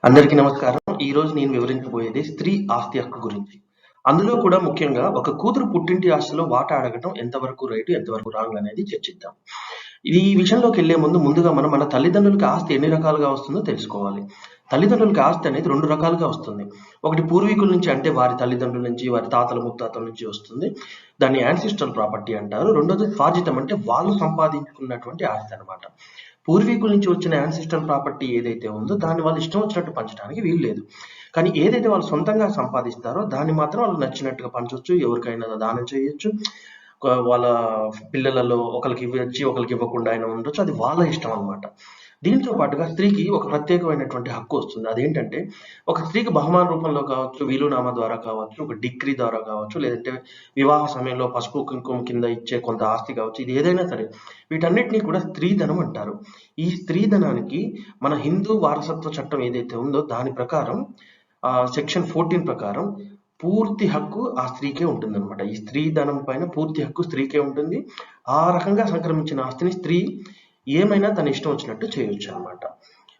అందరికీ నమస్కారం. ఈరోజు నేను వివరించబోయేది స్త్రీ ఆస్తి హక్కు గురించి. అందులో కూడా ముఖ్యంగా ఒక కూతురు పుట్టింటి ఆస్తిలో వాటా అడగటం ఎంతవరకు రైట్, ఎంతవరకు రాంగ్ అనేది చర్చిద్దాం. ఈ విషయంలోకెళ్ళే ముందుగా మనం మన తల్లిదండ్రులకి ఆస్తి ఎన్ని రకాలుగా వస్తుందో తెలుసుకోవాలి. తల్లిదండ్రులకి ఆస్తి అనేది 2 రకాలుగా వస్తుంది. ఒకటి పూర్వీకుల నుంచి, అంటే వారి తల్లిదండ్రుల నుంచి, వారి తాతల ముత్తాతల నుంచి వస్తుంది. దాన్ని యాన్సిస్ట్రల్ ప్రాపర్టీ అంటారు. రెండోది స్వార్జితం, అంటే వాళ్ళు సంపాదించుకున్నటువంటి ఆస్తి అన్నమాట. పూర్వీకుల నుంచి వచ్చిన యాన్సిస్ట్రల్ ప్రాపర్టీ ఏదైతే ఉందో దాన్ని వాళ్ళు ఇష్టం వచ్చినట్టు పంచడానికి వీలు లేదు. కానీ ఏదైతే వాళ్ళు సొంతంగా సంపాదిస్తారో దాన్ని మాత్రం వాళ్ళు నచ్చినట్టుగా పంచొచ్చు, ఎవరికైనా దానం చేయొచ్చు. వాళ్ళ పిల్లలలో ఒకరికి ఇవ్వచ్చు, ఒకరికి ఇవ్వకుండా అయినా ఉండొచ్చు. అది వాళ్ళ ఇష్టం అన్నమాట. దీంతో పాటుగా స్త్రీకి ఒక ప్రత్యేకమైనటువంటి హక్కు వస్తుంది. అదేంటంటే ఒక స్త్రీకి బహుమాన రూపంలో కావచ్చు, వీలునామా ద్వారా కావచ్చు, ఒక డిగ్రీ ద్వారా కావచ్చు, లేదంటే వివాహ సమయంలో పసుపు కుంకుమ కింద ఇచ్చే కొంత ఆస్తి కావచ్చు, ఇది ఏదైనా సరే వీటన్నిటిని కూడా స్త్రీధనం అంటారు. ఈ స్త్రీధనానికి మన హిందూ వారసత్వ చట్టం ఏదైతే ఉందో దాని ప్రకారం సెక్షన్ 14 ప్రకారం పూర్తి హక్కు ఆ స్త్రీకే ఉంటుందన్నమాట. ఈ స్త్రీధనం పైన పూర్తి హక్కు స్త్రీకే ఉంటుంది. ఆ రకంగా సంక్రమించిన ఆస్తిని స్త్రీ ఏమైనా తన ఇష్టం వచ్చినట్టు చేయొచ్చు అన్నమాట.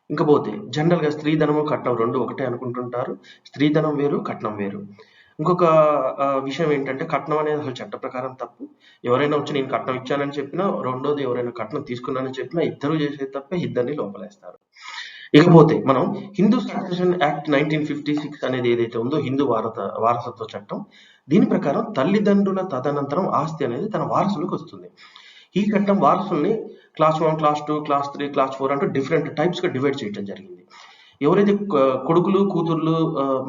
ఇంకపోతే జనరల్‌గా స్త్రీధనము, కట్నం 2 ఒకటే అనుకుంటుంటారు. స్త్రీధనం వేరు, కట్నం వేరు. ఇంకొక విషయం ఏంటంటే కట్నం అనేది అసలు చట్ట ప్రకారం తప్పు. ఎవరైనా వచ్చి నేను కట్నం ఇచ్చానని చెప్పినా, రెండోది ఎవరైనా కట్నం తీసుకున్నానని చెప్పినా ఇద్దరు చేసేది తప్పే, ఇద్దరిని లోపలేస్తారు. ఇకపోతే మనం హిందూ సక్సెషన్ యాక్ట్ 1956 అనేది ఏదైతే ఉందో హిందూ వారసత్వ చట్టం, దీని ప్రకారం తల్లిదండ్రుల తదనంతరం ఆస్తి అనేది తన వారసులకు వస్తుంది. ఈ చట్టం వారసుల్ని క్లాస్ 1, క్లాస్ 2, క్లాస్ 3, క్లాస్ 4 అంటూ డిఫరెంట్ టైప్స్‌గా డివైడ్ చేయడం జరిగింది. ఎవరైతే కొడుకులు, కూతుర్లు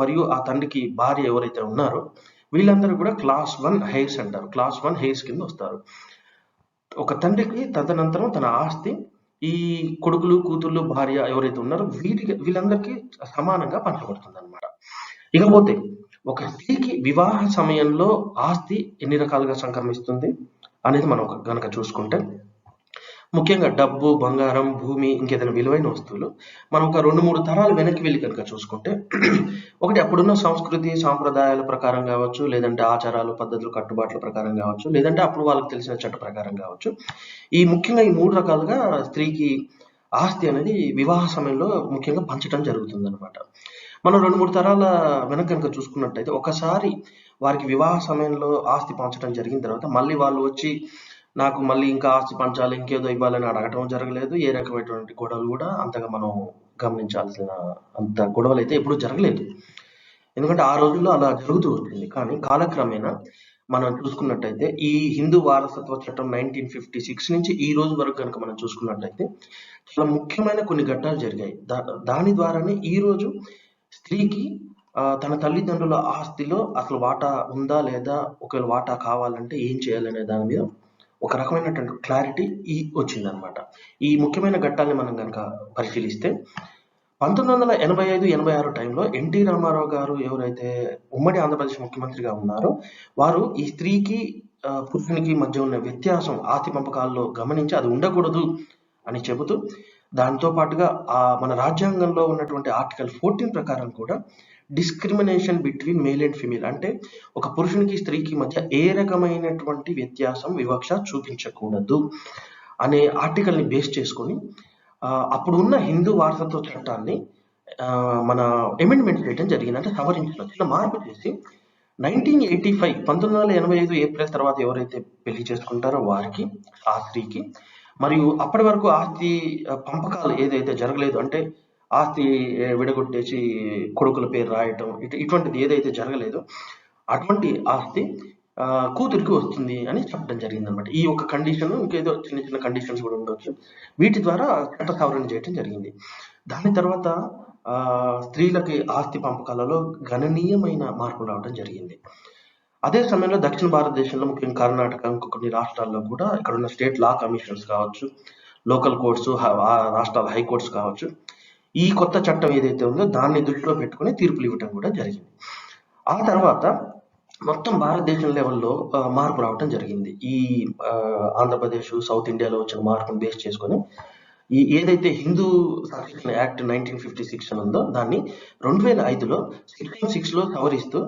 మరియు ఆ తండ్రికి భార్య ఎవరైతే ఉన్నారో వీళ్ళందరూ కూడా క్లాస్ 1 హెయిర్స్ అంటారు. క్లాస్ 1 హెయిర్స్ కింద వస్తారు. ఒక తండ్రికి తదనంతరం తన ఆస్తి ఈ కొడుకులు, కూతుర్లు, భార్య ఎవరైతే ఉన్నారో వీళ్ళందరికీ సమానంగా పంచబడుతుందన్నమాట. ఇకపోతే ఒక స్త్రీకి వివాహ సమయంలో ఆస్తి ఎన్ని రకాలుగా సంక్రమిస్తుంది అనేది మనం గనక చూసుకుంటే, ముఖ్యంగా డబ్బు, బంగారం, భూమి, ఇంకేదైనా విలువైన వస్తువులు మనం ఒక 2, 3 తరాలు వెనక్కి వెళ్లి కనుక చూసుకుంటే ఒకటి అప్పుడున్న సంస్కృతి, సాంప్రదాయాల ప్రకారం కావచ్చు, లేదంటే ఆచారాలు, పద్ధతులు, కట్టుబాట్ల ప్రకారం కావచ్చు, లేదంటే అప్పుడు వాళ్ళకి తెలిసిన చట్ట ప్రకారం కావచ్చు. ముఖ్యంగా ఈ 3 రకాలుగా స్త్రీకి ఆస్తి అనేది వివాహ సమయంలో ముఖ్యంగా పంచటం జరుగుతుందన్నమాట. మనం 2, 3 తరాల వెనక గనుక చూసుకున్నట్టయితే ఒకసారి వారికి వివాహ సమయంలో ఆస్తి పంచడం జరిగిన తర్వాత మళ్ళీ వాళ్ళు వచ్చి నాకు మళ్ళీ ఇంకా ఆస్తి పంచాలి, ఇంకేదో ఇవ్వాలని అడగటం జరగలేదు. ఏ రకమైనటువంటి గొడవలు కూడా అంతగా మనం గమనించాల్సిన అంత గొడవలైతే ఎప్పుడూ జరగలేదు. ఎందుకంటే ఆ రోజుల్లో అలా జరుగుతూ వచ్చింది. కానీ కాలక్రమేణా మనం చూసుకున్నట్టయితే ఈ హిందూ వారసత్వ చట్టం 1956 నుంచి ఈ రోజు వరకు గనుక మనం చూసుకున్నట్టయితే చాలా ముఖ్యమైన కొన్ని ఘట్టాలు జరిగాయి. దాని ద్వారానే ఈ రోజు స్త్రీకి తన తల్లిదండ్రుల ఆస్తిలో అసలు వాటా ఉందా లేదా, ఒకవేళ వాటా కావాలంటే ఏం చేయాలనే దాని మీద ఒక రకమైనటువంటి క్లారిటీ వచ్చిందనమాట. ఈ ముఖ్యమైన ఘట్టాల్ని మనం గనక పరిశీలిస్తే 1985, 86 టైంలో ఎన్టీ రామారావు గారు ఎవరైతే ఉమ్మడి ఆంధ్రప్రదేశ్ ముఖ్యమంత్రిగా ఉన్నారో వారు ఈ స్త్రీకి పురుషునికి మధ్య ఉన్న వ్యత్యాసం ఆస్తి పంపకాల్లో గమనించి అది ఉండకూడదు అని చెబుతూ, దాంతో పాటుగా మన రాజ్యాంగంలో ఉన్నటువంటి ఆర్టికల్ 14 ప్రకారం కూడా discrimination between male and female, అంటే ఒక పురుషునికి స్త్రీకి మధ్య ఏ రకమైనటువంటి వ్యత్యాసం, వివక్ష చూపించకూడదు అనే ఆర్టికల్ని బేస్ చేసుకొని అప్పుడు ఉన్న హిందూ వారసత్వ చట్టాన్ని మన అమెండ్మెంట్ చేయడం జరిగింది. అంటే సవరించడం, చిన్న మార్పు చేసి 1985 ఏప్రిల్ తర్వాత ఎవరైతే పెళ్లి చేసుకుంటారో వారికి, ఆ స్త్రీకి, మరియు అప్పటి వరకు ఆస్తి పంపకాలు ఏదైతే జరగలేదు, అంటే ఆస్తి విడగొట్టేసి కొడుకుల పేరు రాయటం ఇటువంటిది ఏదైతే జరగలేదో అటువంటి ఆస్తి కూతురికి వస్తుంది అని చెప్పడం జరిగిందనమాట. ఈ ఒక కండిషన్, ఇంకేదో చిన్న చిన్న కండిషన్స్ కూడా ఉండొచ్చు. వీటి ద్వారా చట్ట సవరణ చేయడం జరిగింది. దాని తర్వాత స్త్రీలకి ఆస్తి పంపకాలలో గణనీయమైన మార్పులు రావడం జరిగింది. అదే సమయంలో దక్షిణ భారతదేశంలో ముఖ్యంగా కర్ణాటక, ఇంకొన్ని రాష్ట్రాల్లో కూడా ఇక్కడ ఉన్న స్టేట్ లా కమిషన్స్ కావచ్చు, లోకల్ కోర్ట్స్, రాష్ట్రాల హైకోర్ట్స్ కావచ్చు, ఈ కొత్త చట్టం ఏదైతే ఉందో దాన్ని దృష్టిలో పెట్టుకుని తీర్పులు ఇవ్వటం కూడా జరిగింది. ఆ తర్వాత మొత్తం భారతదేశం లెవెల్లో మార్పు రావటం జరిగింది. ఈ ఆంధ్రప్రదేశ్, సౌత్ ఇండియాలో వచ్చిన మార్పును బేస్ చేసుకొని ఏదైతే హిందూ సక్సెషన్ యాక్ట్ 1956 అని ఉందో దాన్ని 2005లో సెక్షన్ 6లో సవరిస్తూ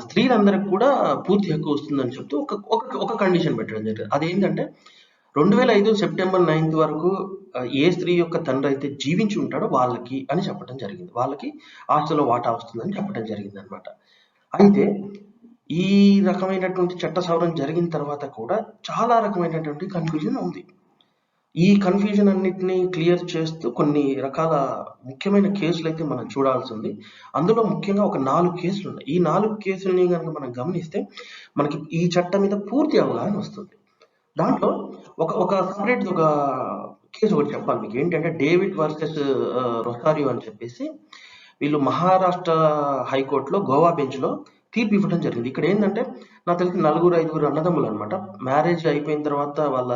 స్త్రీలందరికి కూడా పూర్తి హక్కు వస్తుందని చెప్తూ ఒక కండిషన్ పెట్టడం జరిగింది. అదేంటంటే 2005 సెప్టెంబర్ 9 వరకు ఏ స్త్రీ యొక్క తండ్రి అయితే జీవించి ఉంటాడో వాళ్ళకి అని చెప్పడం జరిగింది. వాళ్ళకి ఆస్తిలో వాటా వస్తుందని చెప్పడం జరిగిందనమాట. అయితే ఈ రకమైనటువంటి చట్ట సవరణ జరిగిన తర్వాత కూడా చాలా రకమైనటువంటి కన్‌ఫ్యూజన్ ఉంది. ఈ కన్‌ఫ్యూజన్ అన్నిటిని క్లియర్ చేస్తూ కొన్ని రకాల ముఖ్యమైన కేసులైతే మనం చూడాల్సింది. అందులో ముఖ్యంగా ఒక 4 కేసులున్నాయి. ఈ 4 కేసుల్ని గనక మనం గమనిస్తే మనకి ఈ చట్టం మీద పూర్తి అవగాహన వస్తుంది. దాంట్లో ఒక సెపరేట్ ఒక కేస్ ఒకటి చెప్పాలి మీకు. ఏంటంటే డేవిడ్ వర్సెస్ రొసారియో అని చెప్పేసి వీళ్ళు మహారాష్ట్ర హైకోర్టులో గోవా బెంచ్‌లో తీర్పు ఇవ్వడం జరిగింది. ఇక్కడ ఏందంటే నాకు తెలిసి 4, 5 అన్నదమ్ములనమాట. మ్యారేజ్ అయిపోయిన తర్వాత వాళ్ళ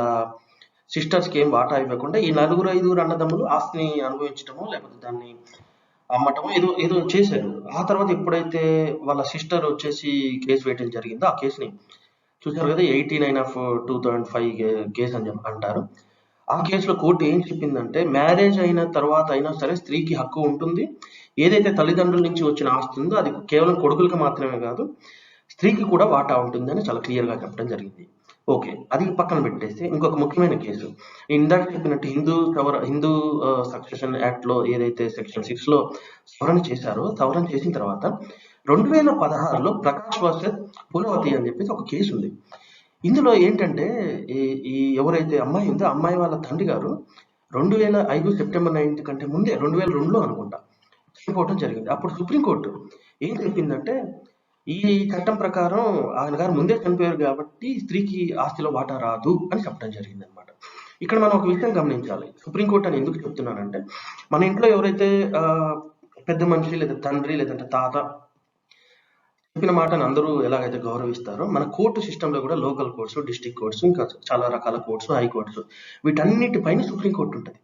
సిస్టర్స్‌కి ఏం వాటా ఇవ్వకుండా ఈ 4, 5 అన్నదమ్ములు ఆస్తిని అనుభవించటమో లేకపోతే దాన్ని అమ్మటమో ఏదో ఏదో చేశారు. ఆ తర్వాత ఎప్పుడైతే వాళ్ళ సిస్టర్ వచ్చేసి కేసు వేయటం జరిగిందో ఆ కేసుని చూసారు కదా 89/2005 కేసు అని అంటారు. ఆ కేసులో కోర్టు ఏం చెప్పిందంటే మ్యారేజ్ అయిన తర్వాత అయినా సరే స్త్రీకి హక్కు ఉంటుంది. ఏదైతే తల్లిదండ్రుల నుంచి వచ్చిన ఆస్తి ఉందో అది కేవలం కొడుకులకి మాత్రమే కాదు స్త్రీకి కూడా వాటా ఉంటుందని చాలా క్లియర్‌గా చెప్పడం జరిగింది. ఓకే. అది పక్కన పెట్టేస్తే ఇంకొక ముఖ్యమైన కేసు. ఇందాక చెప్పినట్టు హిందూ సక్సెషన్ యాక్ట్‌లో ఏదైతే సెక్షన్ 6లో సవరణ చేశారో, సవరణ చేసిన తర్వాత 2016లో ప్రకాష్ వర్సెస్ పూలవతి అని చెప్పేసి ఒక కేసు ఉంది. ఇందులో ఏంటంటే ఈ ఈ ఎవరైతే అమ్మాయి ఉందో, అమ్మాయి వాళ్ళ తండ్రి గారు 2005 సెప్టెంబర్ 9 కంటే ముందే 2002లో అనుకుంటా చనిపోవడం జరిగింది. అప్పుడు సుప్రీంకోర్టు ఏం చెప్పిందంటే, ఈ చట్టం ప్రకారం ఆయన గారు ముందే చనిపోయారు కాబట్టి స్త్రీకి ఆస్తిలో వాటా రాదు అని చెప్పడం జరిగిందనమాట. ఇక్కడ మనం ఒక విషయం గమనించాలి. సుప్రీంకోర్టు అని ఎందుకు చెప్తున్నానంటే, మన ఇంట్లో ఎవరైతే పెద్ద మనిషి లేదా తండ్రి లేదంటే తాత చెప్పిన మాటను అందరూ ఎలాగైతే గౌరవిస్తారో మన కోర్టు సిస్టంలో కూడా లోకల్ కోర్ట్స్, డిస్ట్రిక్ట్ కోర్ట్స్, ఇంకా చాలా రకాల కోర్ట్స్, హై కోర్ట్స్ వీటన్నిటిపైన సుప్రీంకోర్టు ఉంటుంది.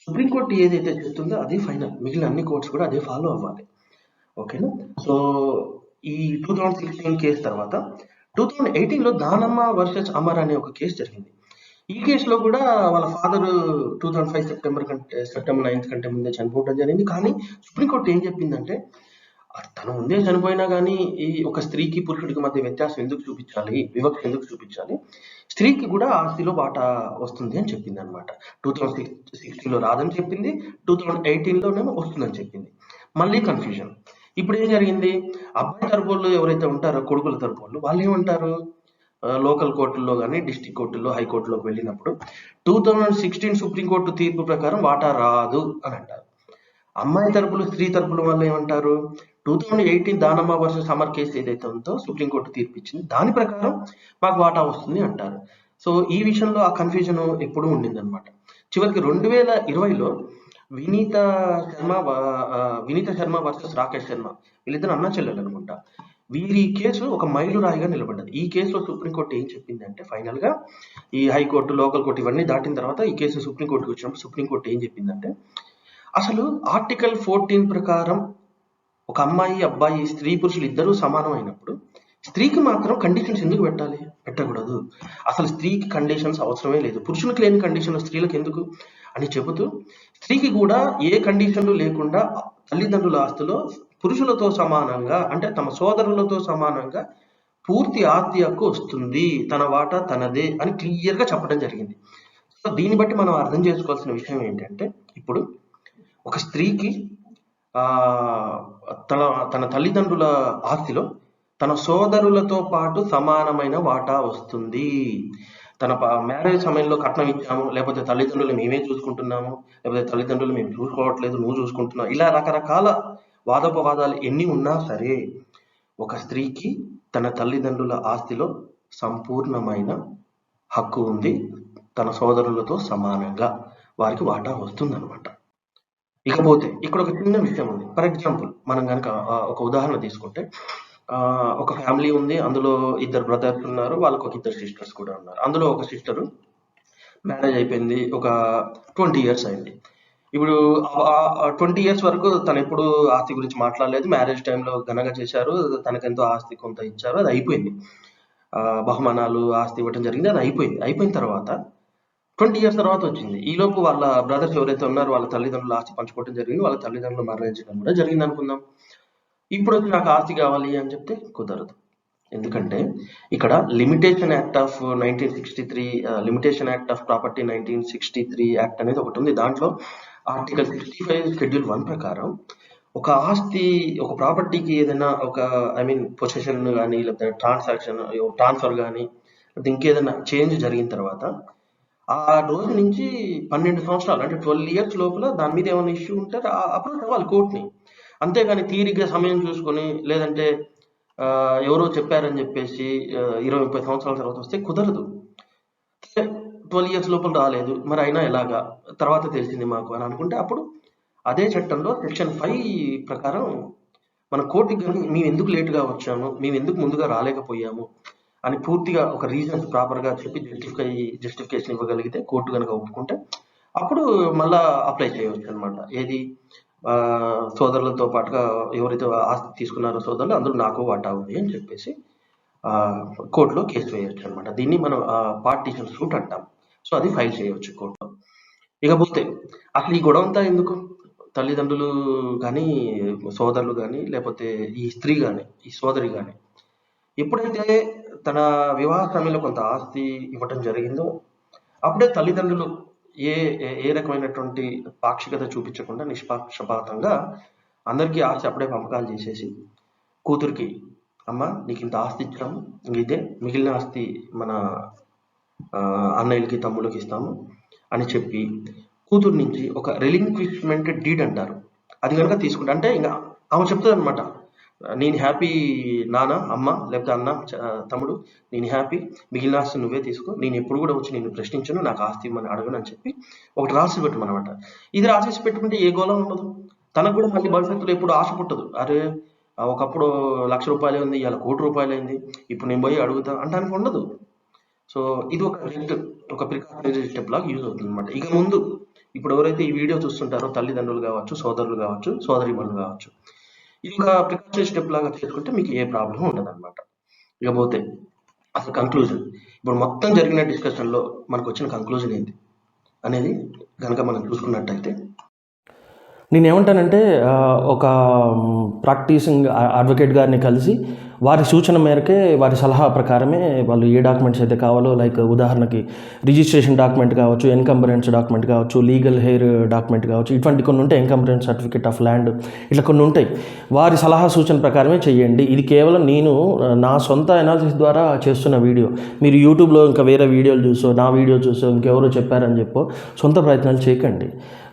సుప్రీంకోర్టు ఏదైతే చెప్తుందో అదే ఫైనల్. మిగిలిన అన్ని కోర్ట్స్ కూడా అదే ఫాలో అవ్వాలి. ఓకేనా? సో ఈ 2016 కేసు తర్వాత 2018లో దానమ్మ వర్సెస్ అమర్ అనే ఒక కేసు జరిగింది. ఈ కేసులో కూడా వాళ్ళ ఫాదర్ 2005 సెప్టెంబర్ 9 కంటే ముందే చనిపోవడం జరిగింది. కానీ సుప్రీంకోర్టు ఏం చెప్పిందంటే తను ముందే చనిపోయినా కానీ ఈ ఒక స్త్రీకి పురుషుడికి మధ్య వ్యత్యాసం ఎందుకు చూపించాలి, వివక్ష ఎందుకు చూపించాలి, స్త్రీకి కూడా ఆస్తిలో వాటా వస్తుంది అని చెప్పింది అనమాట. 2016లో రాదని చెప్పింది, 2018లోనేమో వస్తుందని చెప్పింది. మళ్ళీ కన్ఫ్యూజన్. ఇప్పుడు ఏం జరిగింది, అబ్బాయి తరపు వాళ్ళు ఎవరైతే ఉంటారో కొడుకుల తరపు వాళ్ళు ఏమంటారు, లోకల్ కోర్టుల్లో కానీ డిస్ట్రిక్ట్ కోర్టుల్లో హైకోర్టులోకి వెళ్ళినప్పుడు 2016 సుప్రీంకోర్టు తీర్పు ప్రకారం వాటా రాదు అని అంటారు. అమ్మాయి తరపులు స్త్రీ తరపుల వాళ్ళు ఏమంటారు, 2018 దానమ్మ వర్సెస్ సమర్ కేసు ఏదైతే ఉందో సుప్రీంకోర్టు తీర్పు ఇచ్చింది దాని ప్రకారం మాకు వాటా వస్తుంది అంటారు. సో ఈ విషయంలో ఆ కన్ఫ్యూజన్ ఎప్పుడూ ఉండిందనమాట. చివరికి 2020లో వినీత శర్మ వర్సెస్ రాకేష్ శర్మ వీళ్ళిద్దరు అన్నా చెల్లెలు అనుకుంటా. వీరి కేసు ఒక మైలురాయిగా నిలబడ్డది. ఈ కేసులో సుప్రీంకోర్టు ఏం చెప్పిందంటే ఫైనల్ గా ఈ హైకోర్టు, లోకల్ కోర్టు ఇవన్నీ దాటిన తర్వాత ఈ కేసు సుప్రీంకోర్టుకి వచ్చినప్పుడు సుప్రీంకోర్టు ఏం చెప్పిందంటే, అసలు ఆర్టికల్ 14 ప్రకారం ఒక అమ్మాయి, అబ్బాయి, స్త్రీ పురుషులు ఇద్దరూ సమానం అయినప్పుడు స్త్రీకి మాత్రం కండిషన్స్ ఎందుకు పెట్టాలి, పెట్టకూడదు. అసలు స్త్రీకి కండిషన్స్ అవసరమే లేదు. పురుషులకు లేని కండిషన్లు స్త్రీలకు ఎందుకు అని చెబుతూ స్త్రీకి కూడా ఏ కండిషన్లు లేకుండా తల్లిదండ్రుల ఆస్తిలో పురుషులతో సమానంగా అంటే తమ సోదరులతో సమానంగా పూర్తి ఆస్తి హక్కు వస్తుంది, తన వాటా తనదే అని క్లియర్గా చెప్పడం జరిగింది. సో దీన్ని బట్టి మనం అర్థం చేసుకోవాల్సిన విషయం ఏంటంటే, ఇప్పుడు ఒక స్త్రీకి తన తల్లిదండ్రుల ఆస్తిలో తన సోదరులతో పాటు సమానమైన వాటా వస్తుంది. తన మ్యారేజ్ సమయంలో కట్నం ఇచ్చాము, లేకపోతే తల్లిదండ్రులు మేమే చూసుకుంటున్నాము, లేకపోతే తల్లిదండ్రులు మేము చూసుకోవట్లేదు నువ్వు చూసుకుంటున్నావు, ఇలా రకరకాల వాదోపవాదాలు ఎన్ని ఉన్నా సరే ఒక స్త్రీకి తన తల్లిదండ్రుల ఆస్తిలో సంపూర్ణమైన హక్కు ఉంది. తన సోదరులతో సమానంగా వారికి వాటా వస్తుందన్నమాట. ఇకపోతే ఇక్కడ ఒక చిన్న విషయం ఉంది. ఫర్ ఎగ్జాంపుల్ మనం కనుక ఒక ఉదాహరణ తీసుకుంటే, ఒక ఫ్యామిలీ ఉంది, అందులో 2 బ్రదర్స్ ఉన్నారు, వాళ్ళకు ఒక 2 సిస్టర్స్ కూడా ఉన్నారు. అందులో ఒక సిస్టరు మ్యారేజ్ అయిపోయింది, ఒక 20 ఇయర్స్ అయింది. ఇప్పుడు 20 ఇయర్స్ వరకు తను ఎప్పుడు ఆస్తి గురించి మాట్లాడలేదు. మ్యారేజ్ టైంలో ఘనంగా చేశారు, తనకెంతో ఆస్తి కొంత ఇచ్చారు, అది అయిపోయింది. బహుమానాలు ఆస్తి ఇవ్వడం జరిగింది, అది అయిపోయింది. అయిపోయిన తర్వాత 20 ఇయర్స్ తర్వాత వచ్చింది. ఈలోపు వాళ్ళ బ్రదర్స్ ఎవరైతే ఉన్నారో వాళ్ళ తల్లిదండ్రులు ఆస్తి పంచుకోవడం జరిగింది, వాళ్ళ తల్లిదండ్రులు మరణించడం కూడా జరిగింది అనుకుందాం. ఇప్పుడు వచ్చి నాకు ఆస్తి కావాలి అని చెప్తే కుదరదు. ఎందుకంటే ఇక్కడ limitation act of 1963 limitation act of property 1963 act అనేది ఒకటి ఉంది. దాంట్లో ఆర్టికల్ 65 షెడ్యూల్ 1 ప్రకారం ఒక ఆస్తి, ఒక ప్రాపర్టీకి ఏదైనా ఒక పొసెషన్ కానీ, లేకపోతే ట్రాన్స్ఫర్ కానీ, లేకపోతే ఇంకేదైనా చేంజ్ జరిగిన తర్వాత ఆ రోజు నుంచి 12 సంవత్సరాలు అంటే 12 ఇయర్స్ లోపల దాని మీద ఏమైనా ఇష్యూ ఉంటే అప్రోచ్ అవ్వాలి కోర్టుని. అంతేగాని తీరిగ్గా సమయం చూసుకొని, లేదంటే ఎవరో చెప్పారని చెప్పేసి 20-30 సంవత్సరాల తర్వాత వస్తే కుదరదు. 12 ఇయర్స్ లోపల రాలేదు, మరి అయినా ఎలాగా, తర్వాత తెలిసింది మాకు అని అనుకుంటే అప్పుడు అదే చట్టంలో సెక్షన్ 5 ప్రకారం మన కోర్టుకి కనుక మేము ఎందుకు లేటుగా వచ్చాము, మేము ఎందుకు ముందుగా రాలేకపోయాము అని పూర్తిగా ఒక రీజన్స్ ప్రాపర్గా చెప్పి జస్టిఫికేషన్ ఇవ్వగలిగితే, కోర్టు కనుక ఒప్పుకుంటే అప్పుడు మళ్ళా అప్లై చేయవచ్చు అనమాట. ఏది సోదరులతో పాటుగా ఎవరైతే ఆస్తి తీసుకున్నారో సోదరులు, అందులో నాకు వాటా ఉంది అని చెప్పేసి కోర్టులో కేసు వేయవచ్చు అనమాట. దీన్ని మనం పార్టీషన్ సూట్ అంటాం. సో అది ఫైల్ చేయవచ్చు కోర్టులో. ఇకపోతే అసలు ఈ గొడవ అంతా ఎందుకు? తల్లిదండ్రులు కానీ, సోదరులు కానీ, లేకపోతే ఈ స్త్రీ కానీ, ఈ సోదరి కానీ ఎప్పుడైతే తన వివాహ సమయంలో కొంత ఆస్తి ఇవ్వటం జరిగిందో, అప్పుడే తల్లిదండ్రులు ఏ రకమైనటువంటి పాక్షికత చూపించకుండా నిష్పక్షపాతంగా అందరికీ ఆస్తి అప్పుడే పంపకాలు చేసేసి, కూతురికి అమ్మ నీకు ఇంత ఆస్తి ఇచ్చాము, ఇదే మిగిలిన ఆస్తి మన అన్నయ్యలకి తమ్ముళ్ళకి ఇస్తాము అని చెప్పి కూతురు నుంచి ఒక రిలింక్విష్మెంట్ డీడ్ అంటారు, అది కనుక తీసుకుంటా అంటే ఇంకా ఆమె చెప్తుంది అనమాట, నేను హ్యాపీ నాన్న, అమ్మ, లేకపోతే అన్న, తమ్ముడు, నేను హ్యాపీ, మిగిలిన ఆస్తి నువ్వే తీసుకో, నేను ఎప్పుడు కూడా వచ్చి నేను ప్రశ్నించను, నాకు ఆస్తి ఇవ్వమని అడగను అని చెప్పి ఒకటి రాసి పెట్టమనమాట. ఇది రాసేసి పెట్టుకుంటే ఏ గోళం ఉండదు, తనకు కూడా మళ్ళీ భవిష్యత్తులో ఎప్పుడు ఆశ పుట్టదు. అరే ఒకప్పుడు ₹1,00,000 ఉంది, ఇవాళ ₹1,00,00,000 అయింది, ఇప్పుడు నేను పోయి అడుగుతా అంటానికి ఉండదు. సో ఇది ఒక ప్రికాషనరీ స్టెప్ లాగా యూజ్ అవుతుంది అనమాట. ఇక ముందు ఇప్పుడు ఎవరైతే ఈ వీడియో చూస్తుంటారో తల్లిదండ్రులు కావచ్చు, సోదరులు కావచ్చు, సోదరీమణులు కావచ్చు, ఇది ఒక ప్రికాషనరీ స్టెప్ లాగా చేసుకుంటే మీకు ఏ ప్రాబ్లం ఉండదు అనమాట. ఇకపోతే అసలు కంక్లూజన్, ఇప్పుడు మొత్తం జరిగిన డిస్కషన్లో మనకు వచ్చిన కంక్లూజన్ ఏంటి అనేది కనుక మనం చూసుకున్నట్టయితే, నేనేమంటానంటే ఒక ప్రాక్టీసింగ్ అడ్వకేట్ గారిని కలిసి వారి సూచన మేరకే, వారి సలహా ప్రకారమే వాళ్ళు ఏ డాక్యుమెంట్స్ అయితే కావాలో, లైక్ ఉదాహరణకి రిజిస్ట్రేషన్ డాక్యుమెంట్ కావచ్చు, ఎన్కంబరెన్స్ డాక్యుమెంట్ కావచ్చు, లీగల్ హెయిర్ డాక్యుమెంట్ కావచ్చు, ఇటువంటి కొన్ని ఉంటాయి, ఎన్కంబరెన్స్ సర్టిఫికేట్ ఆఫ్ ల్యాండ్, ఇట్లా కొన్ని ఉంటాయి. వారి సలహా సూచన ప్రకారమే చేయండి. ఇది కేవలం నేను నా సొంత అనాలిసిస్ ద్వారా చేస్తున్న వీడియో. మీరు యూట్యూబ్లో ఇంకా వేరే వీడియోలు చూసో, నా వీడియో చూసో, ఇంకెవరో చెప్పారని చెప్పో సొంత ప్రయత్నాలు చేయకండి.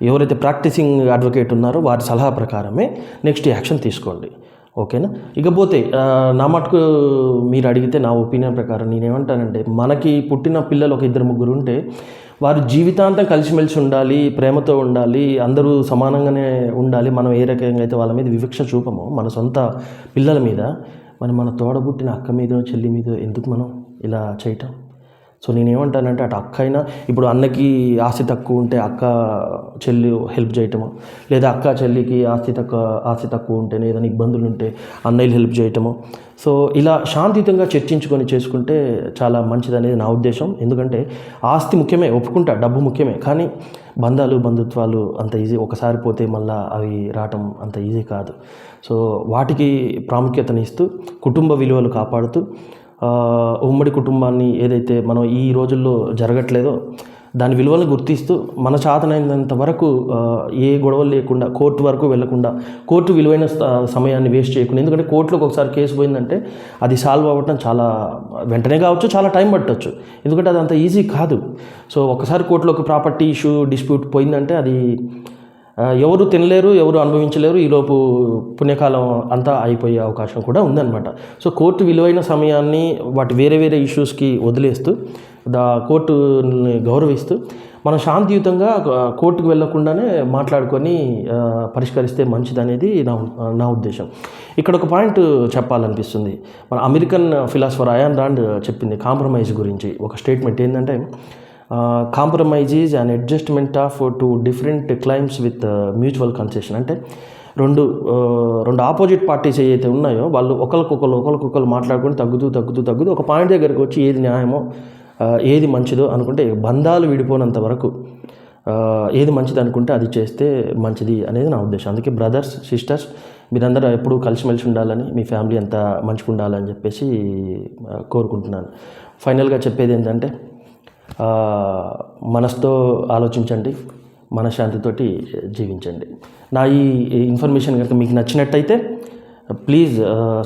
ఎవరైతే ప్రాక్టీసింగ్ అడ్వకేట్ ఉన్నారో వారి సలహా ప్రకారమే నెక్స్ట్ యాక్షన్ తీసుకోండి. ఓకేనా? ఇకపోతే నా మటుకు మీరు అడిగితే నా ఒపీనియన్ ప్రకారం నేనేమంటానంటే, మనకి పుట్టిన పిల్లలు ఒక 2-3 ఉంటే వారు జీవితాంతం కలిసిమెలిసి ఉండాలి, ప్రేమతో ఉండాలి, అందరూ సమానంగానే ఉండాలి. మనం ఏ రకంగా అయితే వాళ్ళ మీద వివక్ష చూపమో మన సొంత పిల్లల మీద, మన తోడబుట్టిన అక్క మీదో చెల్లి మీదో ఎందుకు మనం ఇలా చేయటం? సో నేనేమంటానంటే, అటు అక్క అయినా, ఇప్పుడు అన్నకి ఆస్తి తక్కువ ఉంటే అక్క చెల్లి హెల్ప్ చేయటము, లేదా అక్క చెల్లికి ఆస్తి తక్కువ ఉంటేనే ఏదైనా ఇబ్బందులు ఉంటే అన్నయ్యలు హెల్ప్ చేయటము. సో ఇలా శాంతియుతంగా చర్చించుకొని చేసుకుంటే చాలా మంచిది అనేది నా ఉద్దేశం. ఎందుకంటే ఆస్తి ముఖ్యమే, ఒప్పుకుంటా, డబ్బు ముఖ్యమే, కానీ బంధుత్వాలు అంత ఈజీ, ఒకసారి పోతే మళ్ళీ అవి రావటం అంత ఈజీ కాదు. సో వాటికి ప్రాముఖ్యతనిస్తూ, కుటుంబ విలువలు కాపాడుతూ, ఉమ్మడి కుటుంబాన్ని ఏదైతే మనం ఈ రోజుల్లో జరగట్లేదో దాని విలువలను గుర్తిస్తూ, మన చేతనైనంత వరకు ఏ గొడవలు లేకుండా, కోర్టు వరకు వెళ్లకుండా, కోర్టు విలువైన సమయాన్ని వేస్ట్ చేయకుండా, ఎందుకంటే కోర్టులోకి ఒకసారి కేసు పోయిందంటే అది సాల్వ్ అవ్వటం చాలా వెంటనే కావచ్చు, చాలా టైం పట్టవచ్చు, ఎందుకంటే అది అంత ఈజీ కాదు. సో ఒకసారి కోర్టులోకి ప్రాపర్టీ ఇష్యూ డిస్ప్యూట్ పోయిందంటే అది ఎవరు తినలేరు, ఎవరు అనుభవించలేరు, ఈలోపు పుణ్యకాలం అంతా అయిపోయే అవకాశం కూడా ఉందన్నమాట. సో కోర్టు విలువైన సమయాన్ని వాటి వేరే ఇష్యూస్కి వదిలేస్తూ, కోర్టుని గౌరవిస్తూ, మనం శాంతియుతంగా కోర్టుకు వెళ్లకుండానే మాట్లాడుకొని పరిష్కరిస్తే మంచిదనేది నా ఉద్దేశం. ఇక్కడ ఒక పాయింట్ చెప్పాలనిపిస్తుంది. మన అమెరికన్ ఫిలాసఫర్ అయాన్ రాండ్ చెప్పింది కాంప్రమైజ్ గురించి ఒక స్టేట్మెంట్ ఏంటంటే, compromise is an adjustment of 2 different claims with mutual concession. అంటే రెండు ఆపోజిట్ పార్టీస్ ఏవైతే ఉన్నాయో వాళ్ళు ఒకరికొకరు మాట్లాడుకొని తగ్గుతూ ఒక పాయింట్ దగ్గరికి వచ్చి ఏది న్యాయమో, ఏది మంచిదో అనుకుంటే, బంధాలు విడిపోనంత వరకు ఏది మంచిది అనుకుంటే అది చేస్తే మంచిది అనేది నా ఉద్దేశం. అందుకే బ్రదర్స్, సిస్టర్స్, మీరందరూ ఎప్పుడూ కలిసిమెలిసి ఉండాలని, మీ ఫ్యామిలీ అంతా మంచిగా ఉండాలని చెప్పేసి కోరుకుంటున్నాను. ఫైనల్గా చెప్పేది ఏంటంటే మనసుతో ఆలోచించండి, మనశ్శాంతితోటి జీవించండి. నా ఈ ఇన్ఫర్మేషన్ కనుక మీకు నచ్చినట్టయితే ప్లీజ్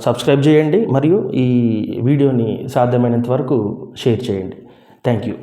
సబ్స్క్రైబ్ చేయండి మరియు ఈ వీడియోని సాధ్యమైనంత వరకు షేర్ చేయండి. Thank you.